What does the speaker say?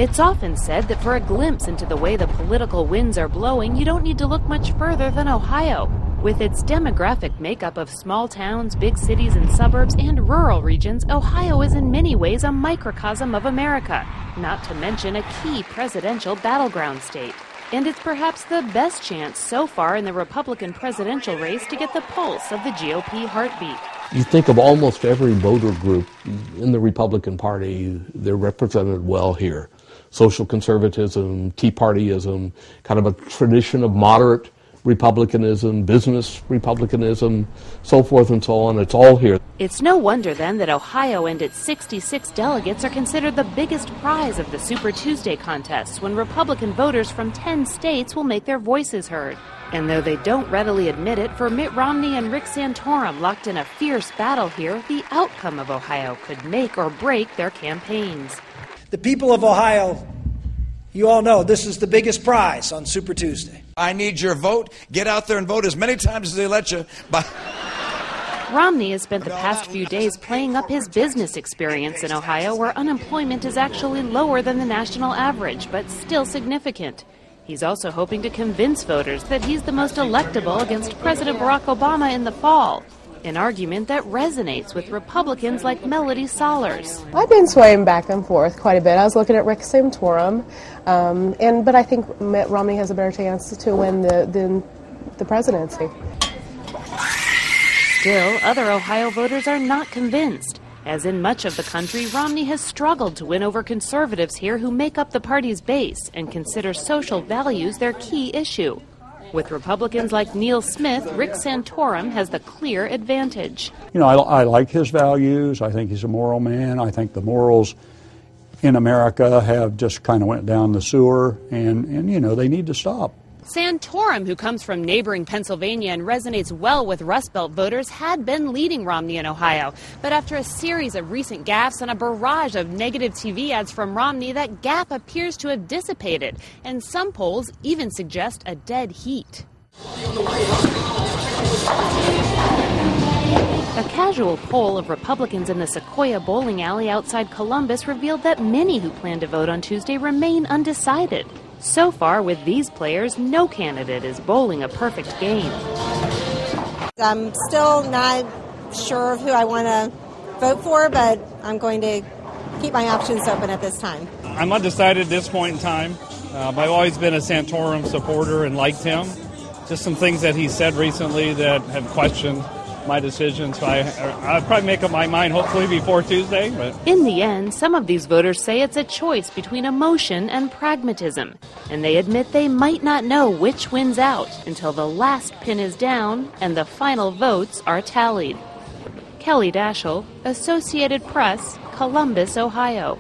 It's often said that for a glimpse into the way the political winds are blowing, you don't need to look much further than Ohio. With its demographic makeup of small towns, big cities and suburbs, and rural regions, Ohio is in many ways a microcosm of America, not to mention a key presidential battleground state. And it's perhaps the best chance so far in the Republican presidential race to get the pulse of the GOP heartbeat. You think of almost every voter group in the Republican Party, they're represented well here. Social conservatism, Tea Partyism, kind of a tradition of moderate Republicanism, business Republicanism, so forth and so on. It's all here. It's no wonder then that Ohio and its 66 delegates are considered the biggest prize of the Super Tuesday contests, when Republican voters from 10 states will make their voices heard. And though they don't readily admit it, for Mitt Romney and Rick Santorum locked in a fierce battle here, the outcome of Ohio could make or break their campaigns. The people of Ohio, you all know this is the biggest prize on Super Tuesday. I need your vote. Get out there and vote as many times as they let you. Romney has spent the past few days playing up his business experience in Ohio, where unemployment is actually lower than the national average, but still significant. He's also hoping to convince voters that he's the most electable against President Barack Obama in the fall, an argument that resonates with Republicans like Melody Sollers. I've been swaying back and forth quite a bit. I was looking at Rick Santorum, but I think Mitt Romney has a better chance to win the presidency. Still, other Ohio voters are not convinced. As in much of the country, Romney has struggled to win over conservatives here who make up the party's base and consider social values their key issue. With Republicans like Neil Smith, Rick Santorum has the clear advantage. You know, I like his values. I think he's a moral man. I think the morals in America have just kind of went down the sewer, and you know, they need to stop. Santorum, who comes from neighboring Pennsylvania and resonates well with Rust Belt voters, had been leading Romney in Ohio. But after a series of recent gaffes and a barrage of negative TV ads from Romney, that gap appears to have dissipated. And some polls even suggest a dead heat. A casual poll of Republicans in the Sequoia bowling alley outside Columbus revealed that many who plan to vote on Tuesday remain undecided. So far, with these players, no candidate is bowling a perfect game. I'm still not sure of who I want to vote for, but I'm going to keep my options open at this time. I'm undecided at this point in time. I've always been a Santorum supporter and liked him. Just some things that he said recently that have questioned my decision, so I'll probably make up my mind hopefully before Tuesday. But in the end, some of these voters say it's a choice between emotion and pragmatism, and they admit they might not know which wins out until the last pin is down and the final votes are tallied. Kelly Daschle, Associated Press, Columbus, Ohio.